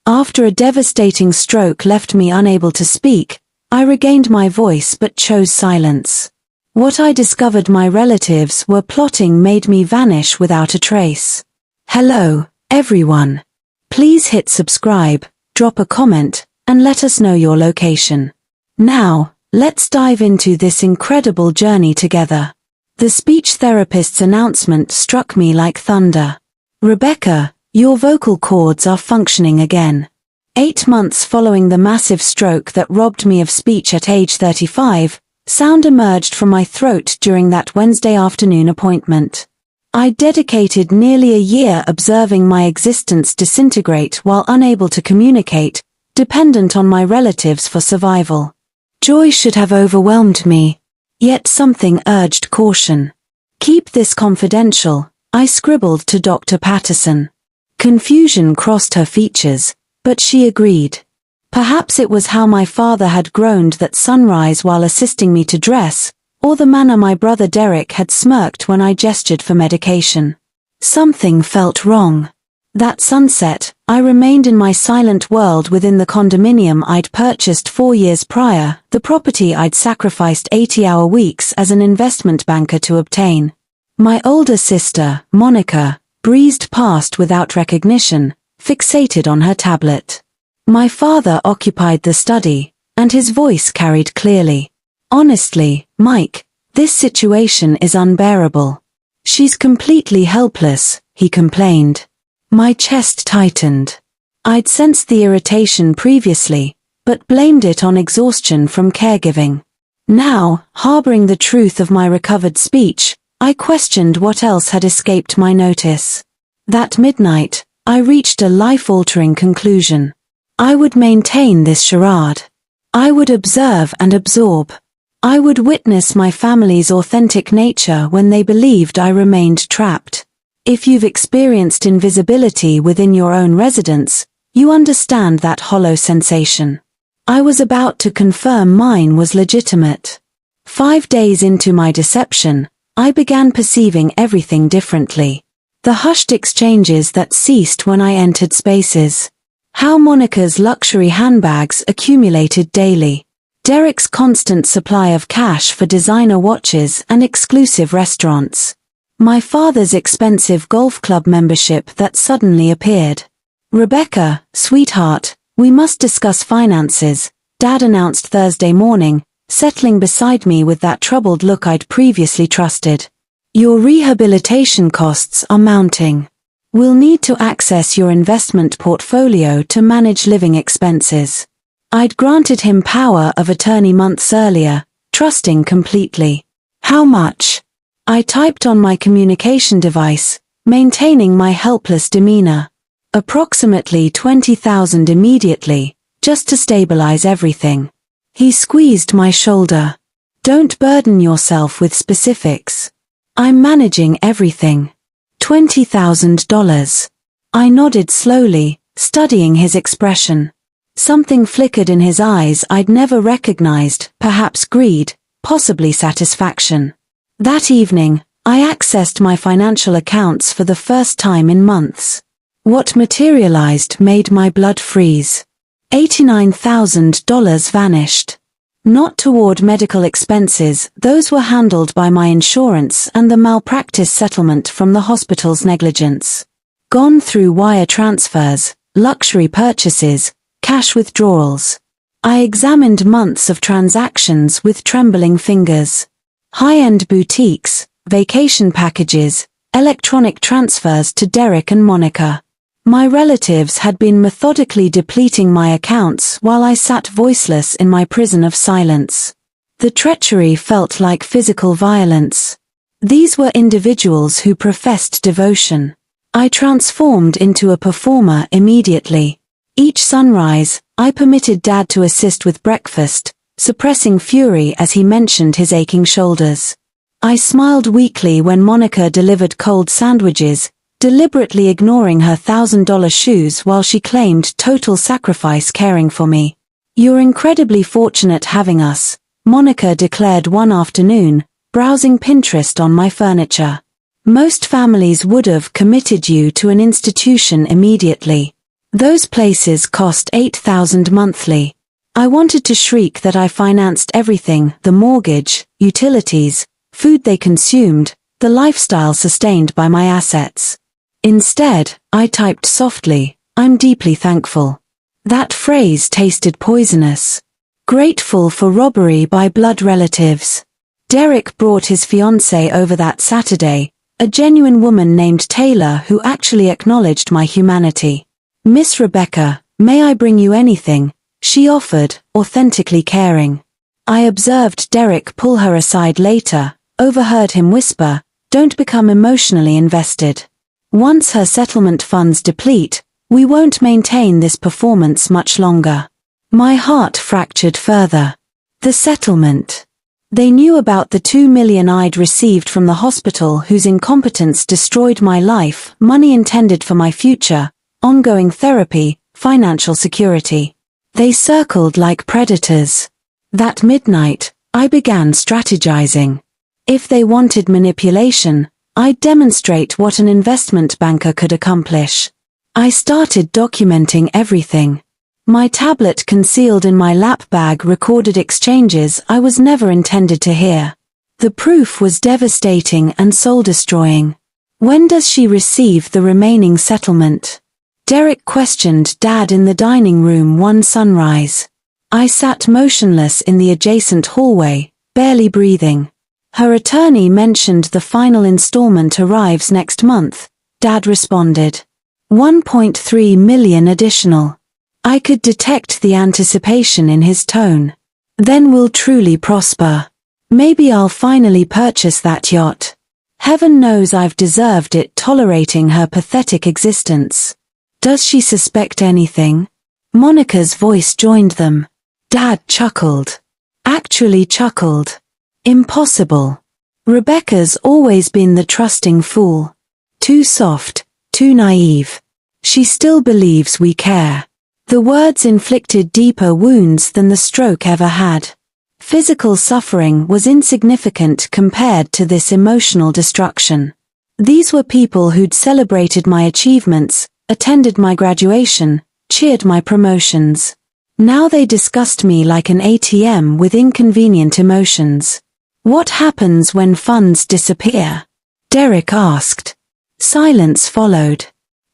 After a devastating stroke left me unable to speak, I regained my voice but chose silence. What I discovered my relatives were plotting made me vanish without a trace. Hello, everyone. Please hit subscribe, drop a comment, and let us know your location. Now, let's dive into this incredible journey together. The speech therapist's announcement struck me like thunder. Rebecca, your vocal cords are functioning again. 8 months following the massive stroke that robbed me of speech at age 35, sound emerged from my throat during that Wednesday afternoon appointment. I dedicated nearly a year observing my existence disintegrate while unable to communicate, dependent on my relatives for survival. Joy should have overwhelmed me. Yet something urged caution. Keep this confidential, I scribbled to Dr. Patterson. Confusion crossed her features, but she agreed. Perhaps it was how my father had groaned that sunrise while assisting me to dress, or the manner my brother Derek had smirked when I gestured for medication. Something felt wrong. That sunset, I remained in my silent world within the condominium I'd purchased 4 years prior, the property I'd sacrificed 80-hour weeks as an investment banker to obtain. My older sister, Monica, breezed past without recognition, fixated on her tablet. My father occupied the study, and his voice carried clearly. Honestly, Mike, this situation is unbearable. She's completely helpless, he complained. My chest tightened. I'd sensed the irritation previously, but blamed it on exhaustion from caregiving. Now, harboring the truth of my recovered speech, I questioned what else had escaped my notice. That midnight, I reached a life-altering conclusion. I would maintain this charade. I would observe and absorb. I would witness my family's authentic nature when they believed I remained trapped. If you've experienced invisibility within your own residence, you understand that hollow sensation. I was about to confirm mine was legitimate. 5 days into my deception, I began perceiving everything differently. The hushed exchanges that ceased when I entered spaces. How Monica's luxury handbags accumulated daily. Derek's constant supply of cash for designer watches and exclusive restaurants. My father's expensive golf club membership that suddenly appeared. Rebecca, sweetheart, we must discuss finances, Dad announced Thursday morning, settling beside me with that troubled look I'd previously trusted. Your rehabilitation costs are mounting. We'll need to access your investment portfolio to manage living expenses. I'd granted him power of attorney months earlier, trusting completely. How much? I typed on my communication device, maintaining my helpless demeanor. Approximately $20,000 immediately, just to stabilize everything. He squeezed my shoulder. Don't burden yourself with specifics. I'm managing everything. $20,000. I nodded slowly, studying his expression. Something flickered in his eyes I'd never recognized, perhaps greed, possibly satisfaction. That evening, I accessed my financial accounts for the first time in months. What materialized made my blood freeze. $89,000 vanished. Not toward medical expenses, those were handled by my insurance and the malpractice settlement from the hospital's negligence. Gone through wire transfers, luxury purchases, cash withdrawals. I examined months of transactions with trembling fingers. High-end boutiques, vacation packages, electronic transfers to Derek and Monica. My relatives had been methodically depleting my accounts while I sat voiceless in my prison of silence. The treachery felt like physical violence. These were individuals who professed devotion. I transformed into a performer immediately. Each sunrise, I permitted Dad to assist with breakfast, suppressing fury as he mentioned his aching shoulders. I smiled weakly when Monica delivered cold sandwiches, deliberately ignoring her $1,000 shoes while she claimed total sacrifice caring for me. You're incredibly fortunate having us, Monica declared one afternoon, browsing Pinterest on my furniture. Most families would have committed you to an institution immediately. Those places cost $8,000 monthly. I wanted to shriek that I financed everything, the mortgage, utilities, food they consumed, the lifestyle sustained by my assets. Instead, I typed softly, "I'm deeply thankful." That phrase tasted poisonous. Grateful for robbery by blood relatives. Derek brought his fiancée over that Saturday, a genuine woman named Taylor who actually acknowledged my humanity. "Miss Rebecca, may I bring you anything?" she offered, authentically caring. I observed Derek pull her aside later, overheard him whisper, "Don't become emotionally invested. Once her settlement funds deplete, we won't maintain this performance much longer." My heart fractured further. The settlement. They knew about the $2 million I'd received from the hospital whose incompetence destroyed my life, money intended for my future, ongoing therapy, financial security. They circled like predators. That midnight, I began strategizing. If they wanted manipulation, I'd demonstrate what an investment banker could accomplish. I started documenting everything. My tablet concealed in my lap bag recorded exchanges I was never intended to hear. The proof was devastating and soul-destroying. "When does she receive the remaining settlement?" Derek questioned Dad in the dining room one sunrise. I sat motionless in the adjacent hallway, barely breathing. "Her attorney mentioned the final installment arrives next month," Dad responded. 1.3 million additional. I could detect the anticipation in his tone. "Then we'll truly prosper. Maybe I'll finally purchase that yacht. Heaven knows I've deserved it tolerating her pathetic existence." "Does she suspect anything?" Monica's voice joined them. Dad chuckled. Actually chuckled. "Impossible. Rebecca's always been the trusting fool. Too soft, too naive. She still believes we care." The words inflicted deeper wounds than the stroke ever had. Physical suffering was insignificant compared to this emotional destruction. These were people who'd celebrated my achievements, attended my graduation, cheered my promotions. Now they discussed me like an ATM with inconvenient emotions. "What happens when funds disappear?" Derek asked. Silence followed.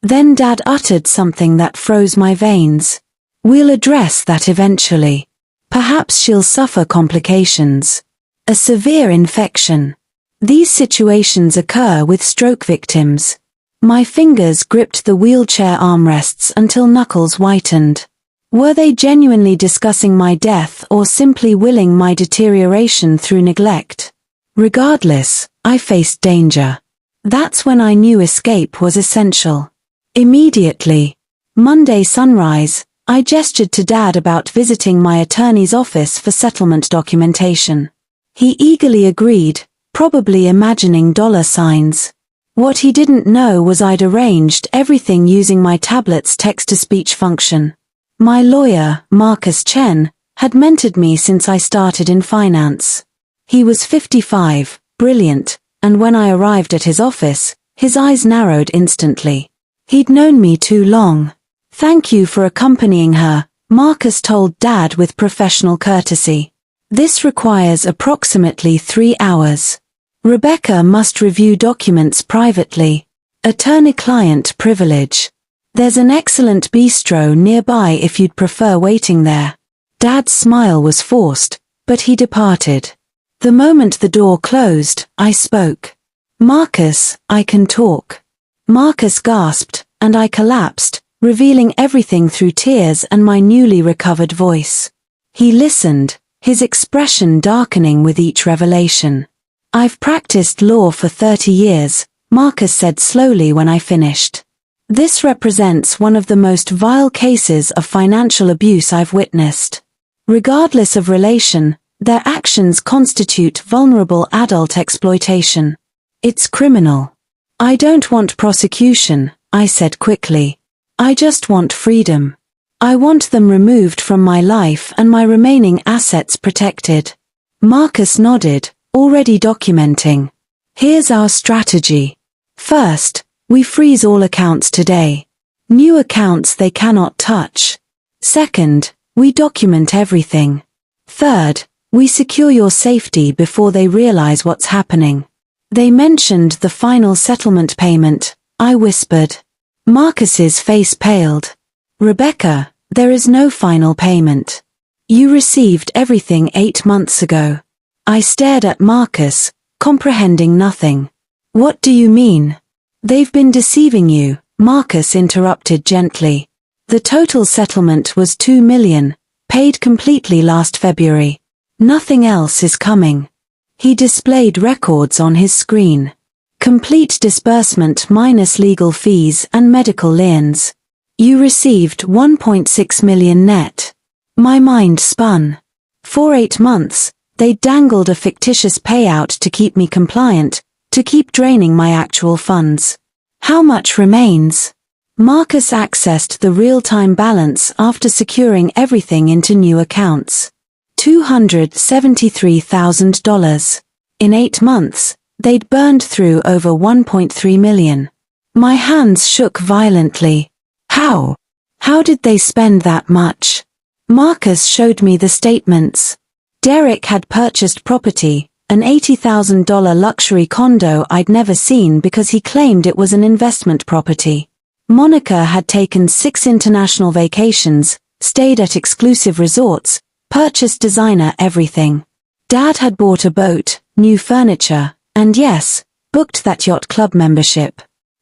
Then Dad uttered something that froze my veins. "We'll address that eventually. Perhaps she'll suffer complications. A severe infection. These situations occur with stroke victims." My fingers gripped the wheelchair armrests until knuckles whitened. Were they genuinely discussing my death or simply willing my deterioration through neglect? Regardless, I faced danger. That's when I knew escape was essential. Immediately. Monday sunrise, I gestured to Dad about visiting my attorney's office for settlement documentation. He eagerly agreed, probably imagining dollar signs. What he didn't know was I'd arranged everything using my tablet's text-to-speech function. My lawyer, Marcus Chen, had mentored me since I started in finance. He was 55, brilliant, and when I arrived at his office, his eyes narrowed instantly. He'd known me too long. "Thank you for accompanying her," Marcus told Dad with professional courtesy. "This requires approximately 3 hours. Rebecca must review documents privately. Attorney-client privilege. There's an excellent bistro nearby if you'd prefer waiting there." Dad's smile was forced, but he departed. The moment the door closed, I spoke. "Marcus, I can talk." Marcus gasped, and I collapsed, revealing everything through tears and my newly recovered voice. He listened, his expression darkening with each revelation. "I've practiced law for 30 years, Marcus said slowly when I finished. This represents one of the most vile cases of financial abuse I've witnessed. Regardless of relation, their actions constitute vulnerable adult exploitation. It's criminal. I don't want prosecution," I said quickly. "I just want freedom. I want them removed from my life and my remaining assets protected." Marcus nodded, already documenting. "Here's our strategy. First, we freeze all accounts today. New accounts they cannot touch. Second, we document everything. Third, we secure your safety before they realize what's happening. They mentioned the final settlement payment, I whispered. Marcus's face paled. Rebecca, there is no final payment. You received everything 8 months ago. I stared at Marcus, comprehending nothing. What do you mean? They've been deceiving you, Marcus interrupted gently. The total settlement was $2 million, paid completely last February. Nothing else is coming. He displayed records on his screen. Complete disbursement minus legal fees and medical liens. You received $1.6 million net. My mind spun. For 8 months, they dangled a fictitious payout to keep me compliant, to keep draining my actual funds. How much remains? Marcus accessed the real-time balance after securing everything into new accounts. $273,000. In 8 months, they'd burned through over $1.3 million. My hands shook violently. How? How did they spend that much? Marcus showed me the statements. Derek had purchased property, an $80,000 luxury condo I'd never seen because he claimed it was an investment property. Monica had taken 6 international vacations, stayed at exclusive resorts, purchased designer everything. Dad had bought a boat, new furniture, and yes, booked that yacht club membership.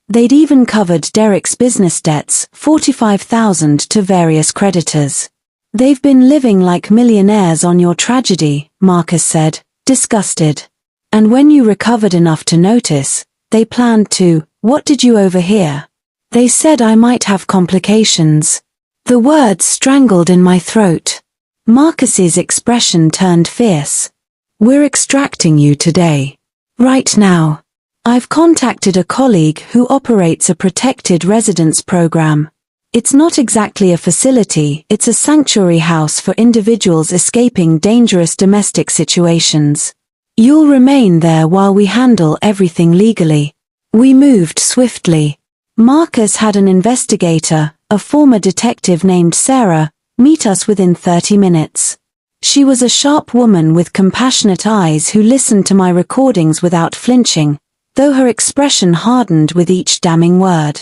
They'd even covered Derek's business debts, $45,000 to various creditors. They've been living like millionaires on your tragedy, Marcus said, disgusted. And when you recovered enough to notice, they planned to, what did you overhear? They said I might have complications. The words strangled in my throat. Marcus's expression turned fierce. We're extracting you today. Right now. I've contacted a colleague who operates a protected residence program. It's not exactly a facility, it's a sanctuary house for individuals escaping dangerous domestic situations. You'll remain there while we handle everything legally. We moved swiftly. Marcus had an investigator, a former detective named Zira, meet us within 30 minutes. She was a sharp woman with compassionate eyes who listened to my recordings without flinching, though her expression hardened with each damning word.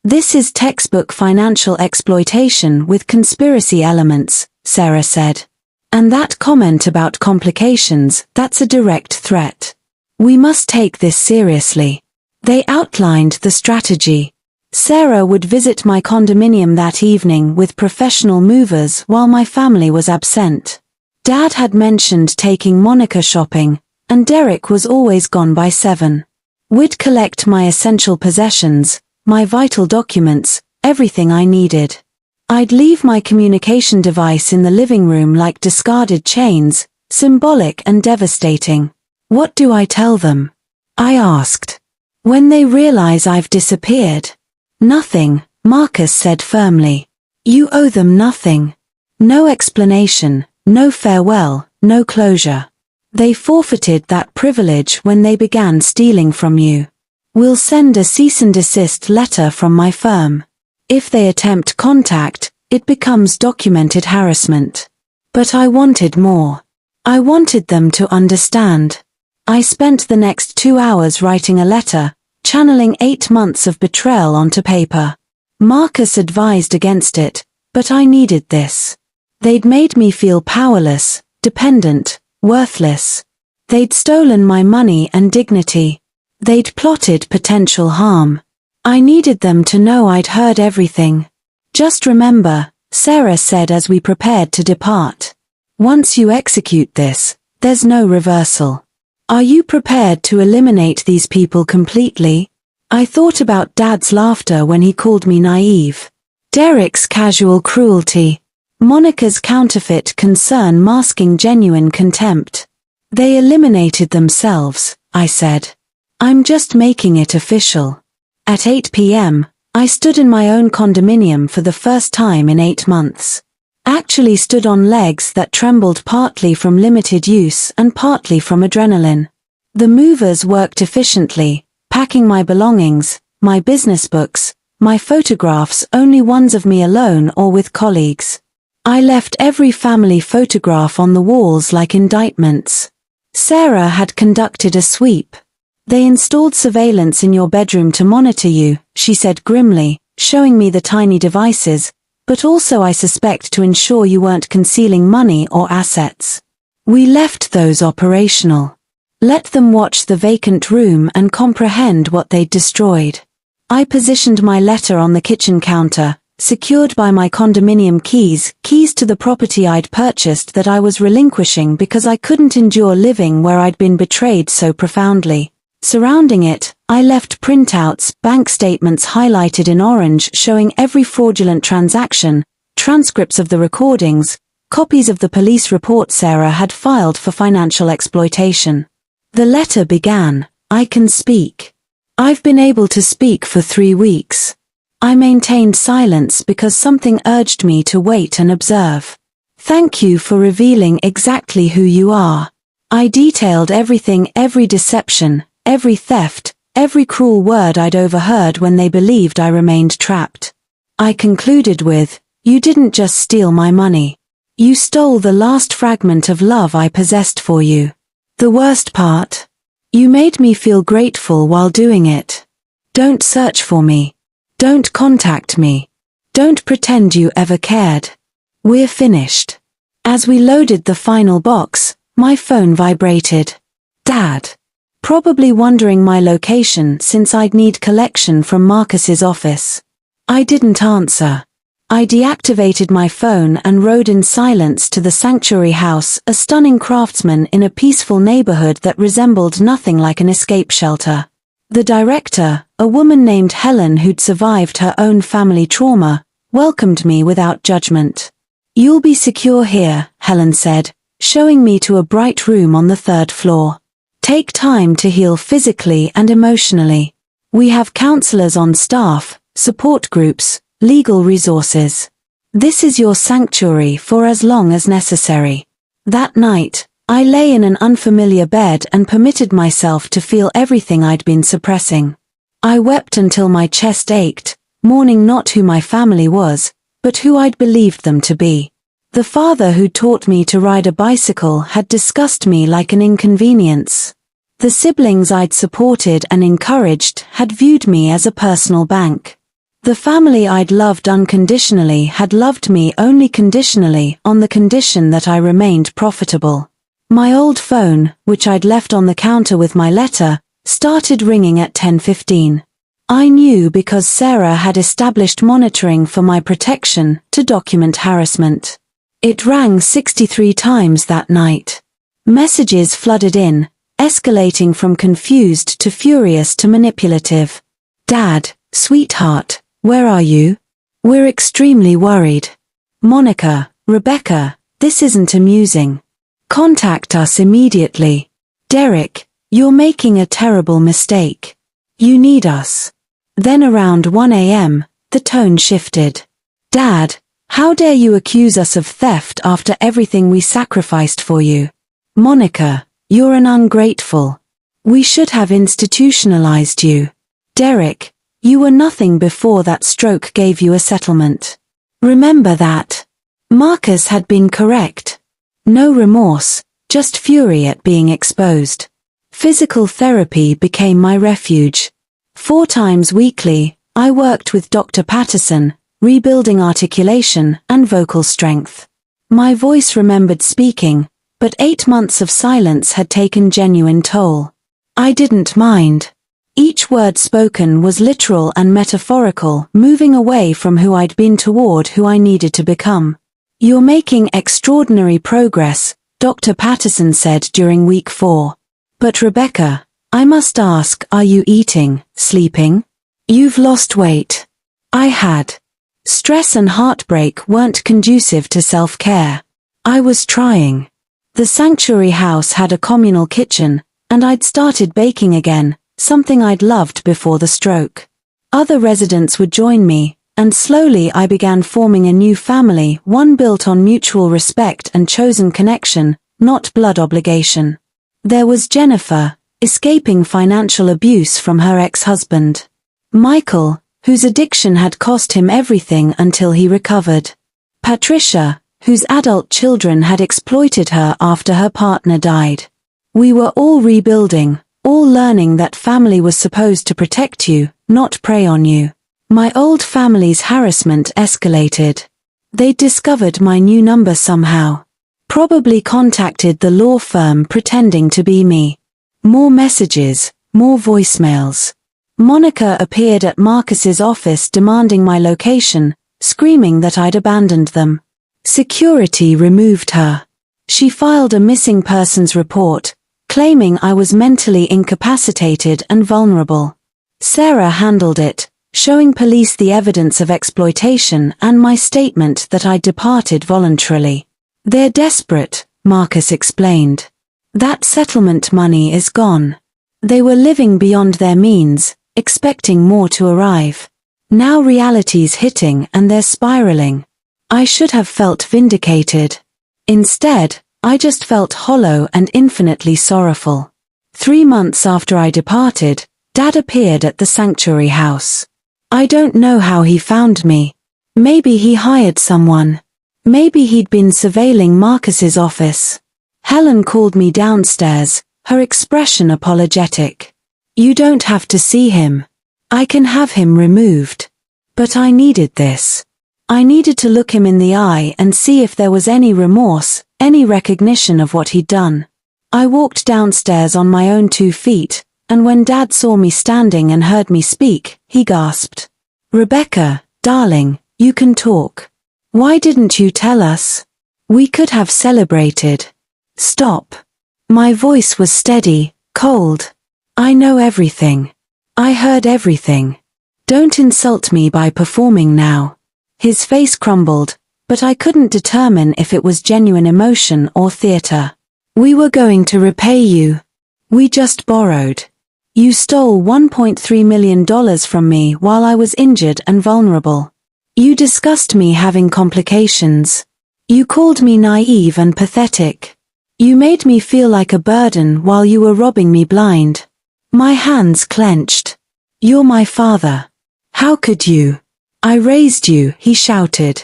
This is textbook financial exploitation with conspiracy elements, Zira said. And that comment about complications, that's a direct threat. We must take this seriously. They outlined the strategy. Zira would visit my condominium that evening with professional movers while my family was absent. Dad had mentioned taking Monica shopping, and Derek was always gone by 7. We'd collect my essential possessions, my vital documents, everything I needed. I'd leave my communication device in the living room like discarded chains, symbolic and devastating. What do I tell them? I asked. When they realize I've disappeared. Nothing, Marcus said firmly. You owe them nothing. No explanation, no farewell, no closure. They forfeited that privilege when they began stealing from you. We'll send a cease and desist letter from my firm. If they attempt contact, it becomes documented harassment. But I wanted more. I wanted them to understand. I spent the next 2 hours writing a letter, channeling 8 months of betrayal onto paper. Marcus advised against it, but I needed this. They'd made me feel powerless, dependent, worthless. They'd stolen my money and dignity. They'd plotted potential harm. I needed them to know I'd heard everything. Just remember, Zira said as we prepared to depart. Once you execute this, there's no reversal. Are you prepared to eliminate these people completely? I thought about Dad's laughter when he called me naive. Derek's casual cruelty. Monica's counterfeit concern masking genuine contempt. They eliminated themselves, I said. I'm just making it official. At 8 p.m., I stood in my own condominium for the first time in 8 months. Actually stood on legs that trembled partly from limited use and partly from adrenaline. The movers worked efficiently, packing my belongings, my business books, My photographs, only ones of me alone or with colleagues. I left every family photograph on the walls like indictments. Sarah had conducted a sweep. They installed surveillance in your bedroom to monitor you, she said grimly, showing me the tiny devices, but also I suspect to ensure you weren't concealing money or assets. We left those operational. Let them watch the vacant room and comprehend what they'd destroyed. I positioned my letter on the kitchen counter, secured by my condominium keys to the property I'd purchased that I was relinquishing because I couldn't endure living where I'd been betrayed so profoundly. Surrounding it, I left printouts, bank statements highlighted in orange showing every fraudulent transaction, transcripts of the recordings, copies of the police report Sarah had filed for financial exploitation. The letter began, "I can speak. I've been able to speak for 3 weeks. I maintained silence because something urged me to wait and observe. Thank you for revealing exactly who you are. I detailed everything, every deception, every theft, every cruel word I'd overheard when they believed I remained trapped. I concluded with, you didn't just steal my money. You stole the last fragment of love I possessed for you. The worst part? You made me feel grateful while doing it. Don't search for me. Don't contact me. Don't pretend you ever cared. We're finished." As we loaded the final box, my phone vibrated. Dad. Probably wondering my location since I'd need collection from Marcus's office. I didn't answer. I deactivated my phone and rode in silence to the Sanctuary House, a stunning craftsman in a peaceful neighborhood that resembled nothing like an escape shelter. The director, a woman named Helen who'd survived her own family trauma, welcomed me without judgment. "You'll be secure here," Helen said, showing me to a bright room on the 3rd floor. "Take time to heal physically and emotionally. We have counselors on staff, support groups, legal resources. This is your sanctuary for as long as necessary." That night, I lay in an unfamiliar bed and permitted myself to feel everything I'd been suppressing. I wept until my chest ached, mourning not who my family was, but who I'd believed them to be. The father who taught me to ride a bicycle had discussed me like an inconvenience. The siblings I'd supported and encouraged had viewed me as a personal bank. The family I'd loved unconditionally had loved me only conditionally on the condition that I remained profitable. My old phone, which I'd left on the counter with my letter, started ringing at 10:15. I knew because Sarah had established monitoring for my protection to document harassment. It rang 63 times that night. Messages flooded in, escalating from confused to furious to manipulative. "Dad, sweetheart, where are you? We're extremely worried. Monica, Rebecca, this isn't amusing. Contact us immediately. Derek, you're making a terrible mistake. You need us." Then around 1 a.m., the tone shifted. "Dad, how dare you accuse us of theft after everything we sacrificed for you? Monica, you're an ungrateful. We should have institutionalized you. Derek, you were nothing before that stroke gave you a settlement. Remember that." Marcus had been correct. No remorse, just fury at being exposed. Physical therapy became my refuge. 4 times weekly, I worked with Dr. Patterson, rebuilding articulation and vocal strength. My voice remembered speaking, but 8 months of silence had taken genuine toll. I didn't mind. Each word spoken was literal and metaphorical, moving away from who I'd been toward who I needed to become. "You're making extraordinary progress," Dr. Patterson said during week 4. "But Rebecca, I must ask, are you eating, sleeping? You've lost weight." I had. Stress and heartbreak weren't conducive to self-care. I was trying. The Sanctuary House had a communal kitchen, and I'd started baking again, something I'd loved before the stroke. Other residents would join me, and slowly I began forming a new family, one built on mutual respect and chosen connection, not blood obligation. There was Jennifer, escaping financial abuse from her ex-husband. Michael, whose addiction had cost him everything until he recovered. Patricia, whose adult children had exploited her after her partner died. We were all rebuilding, all learning that family was supposed to protect you, not prey on you. My old family's harassment escalated. They'd discovered my new number somehow. Probably contacted the law firm pretending to be me. More messages, more voicemails. Monica appeared at Marcus's office demanding my location, screaming that I'd abandoned them. Security removed her. She filed a missing persons report, claiming I was mentally incapacitated and vulnerable. Sarah handled it, showing police the evidence of exploitation and my statement that I'd departed voluntarily. They're desperate, Marcus explained. That settlement money is gone. They were living beyond their means, expecting more to arrive. Now reality's hitting and they're spiraling. I should have felt vindicated. Instead, I just felt hollow and infinitely sorrowful. 3 months after I departed, Dad appeared at the sanctuary house. I don't know how he found me. Maybe he hired someone. Maybe he'd been surveilling Marcus's office. Helen called me downstairs, her expression apologetic. You don't have to see him. I can have him removed. But I needed this. I needed to look him in the eye and see if there was any remorse, any recognition of what he'd done. I walked downstairs on my own 2 feet, and when Dad saw me standing and heard me speak, he gasped. Rebecca, darling, you can talk. Why didn't you tell us? We could have celebrated. Stop. My voice was steady, cold. I know everything. I heard everything. Don't insult me by performing now. His face crumbled, but I couldn't determine if it was genuine emotion or theater. We were going to repay you. We just borrowed. You stole $1.3 million from me while I was injured and vulnerable. You discussed me having complications. You called me naive and pathetic. You made me feel like a burden while you were robbing me blind. My hands clenched. You're my father. How could you? I raised you, he shouted.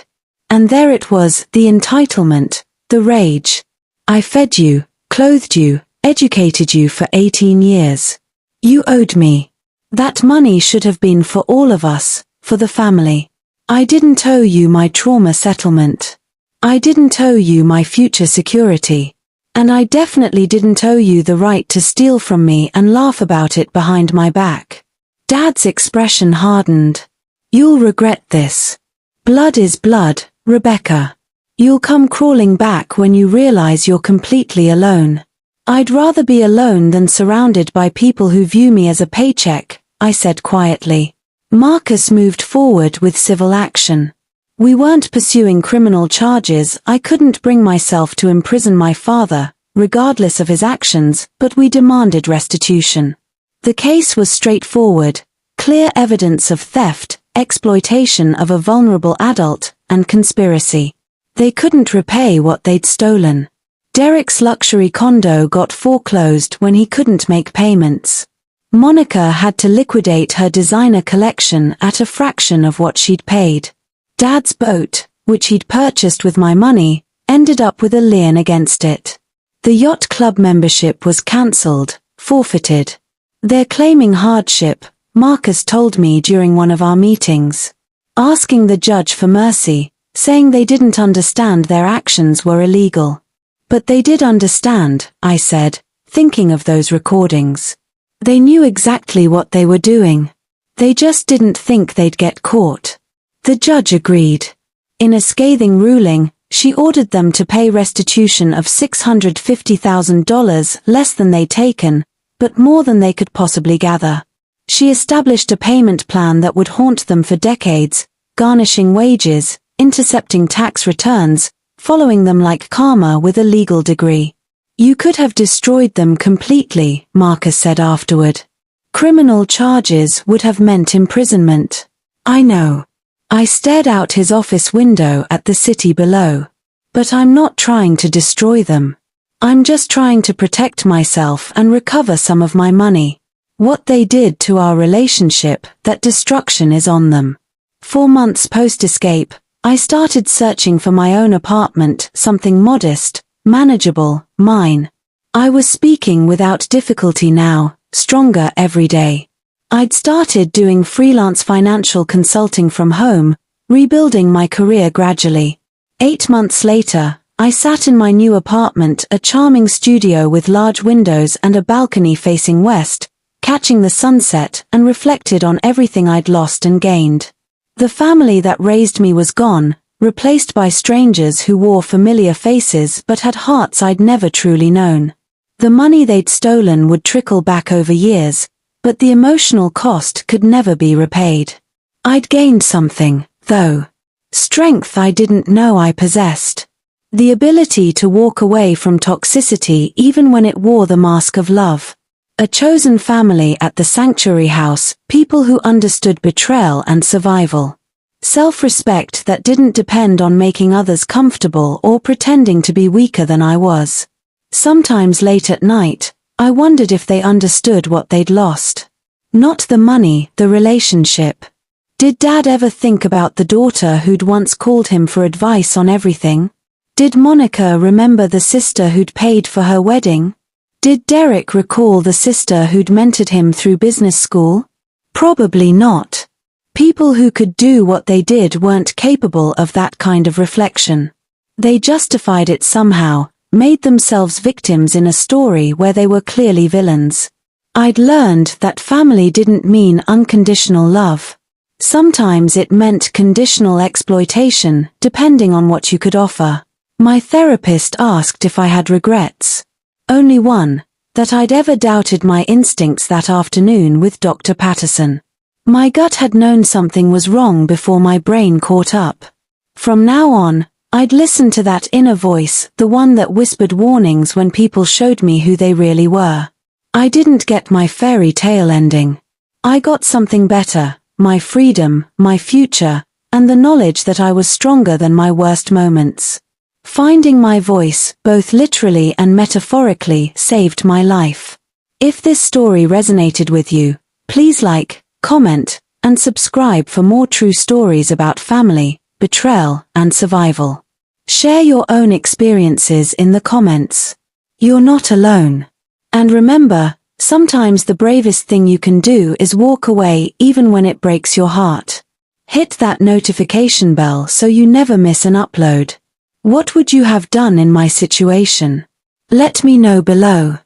And there it was, the entitlement, the rage. I fed you, clothed you, educated you for 18 years. You owed me. That money should have been for all of us, for the family. I didn't owe you my trauma settlement. I didn't owe you my future security. And I definitely didn't owe you the right to steal from me and laugh about it behind my back. Dad's expression hardened. You'll regret this. Blood is blood, Rebecca. You'll come crawling back when you realize you're completely alone. I'd rather be alone than surrounded by people who view me as a paycheck, I said quietly. Marcus moved forward with civil action. We weren't pursuing criminal charges. I couldn't bring myself to imprison my father, regardless of his actions, but we demanded restitution. The case was straightforward, clear evidence of theft, exploitation of a vulnerable adult, and conspiracy. They couldn't repay what they'd stolen. Derek's luxury condo got foreclosed when he couldn't make payments. Monica had to liquidate her designer collection at a fraction of what she'd paid. Dad's boat, which he'd purchased with my money, ended up with a lien against it. The yacht club membership was cancelled, forfeited. They're claiming hardship, Marcus told me during one of our meetings. Asking the judge for mercy, saying they didn't understand their actions were illegal. But they did understand, I said, thinking of those recordings. They knew exactly what they were doing. They just didn't think they'd get caught. The judge agreed. In a scathing ruling, she ordered them to pay restitution of $650,000, less than they'd taken, but more than they could possibly gather. She established a payment plan that would haunt them for decades, garnishing wages, intercepting tax returns, following them like karma with a legal degree. You could have destroyed them completely, Marcus said afterward. Criminal charges would have meant imprisonment. I know. I stared out his office window at the city below. But I'm not trying to destroy them. I'm just trying to protect myself and recover some of my money. What they did to our relationship, that destruction is on them. 4 months post-escape, I started searching for my own apartment, something modest, manageable, mine. I was speaking without difficulty now, stronger every day. I'd started doing freelance financial consulting from home, rebuilding my career gradually. 8 months later, I sat in my new apartment, a charming studio with large windows and a balcony facing west, catching the sunset, and reflected on everything I'd lost and gained. The family that raised me was gone, replaced by strangers who wore familiar faces but had hearts I'd never truly known. The money they'd stolen would trickle back over years, but the emotional cost could never be repaid. I'd gained something, though. Strength I didn't know I possessed. The ability to walk away from toxicity even when it wore the mask of love. A chosen family at the sanctuary house, people who understood betrayal and survival. Self-respect that didn't depend on making others comfortable or pretending to be weaker than I was. Sometimes late at night, I wondered if they understood what they'd lost. Not the money, the relationship. Did Dad ever think about the daughter who'd once called him for advice on everything? Did Monica remember the sister who'd paid for her wedding? Did Derek recall the sister who'd mentored him through business school? Probably not. People who could do what they did weren't capable of that kind of reflection. They justified it somehow, made themselves victims in a story where they were clearly villains. I'd learned that family didn't mean unconditional love. Sometimes it meant conditional exploitation, depending on what you could offer. My therapist asked if I had regrets. Only one, that I'd ever doubted my instincts that afternoon with Dr. Patterson. My gut had known something was wrong before my brain caught up. From now on, I'd listen to that inner voice, the one that whispered warnings when people showed me who they really were. I didn't get my fairy tale ending. I got something better, my freedom, my future, and the knowledge that I was stronger than my worst moments. Finding my voice, both literally and metaphorically, saved my life. If this story resonated with you, please like, comment, and subscribe for more true stories about family, betrayal, and survival. Share your own experiences in the comments. You're not alone. And remember, sometimes the bravest thing you can do is walk away even when it breaks your heart. Hit that notification bell so you never miss an upload. What would you have done in my situation? Let me know below.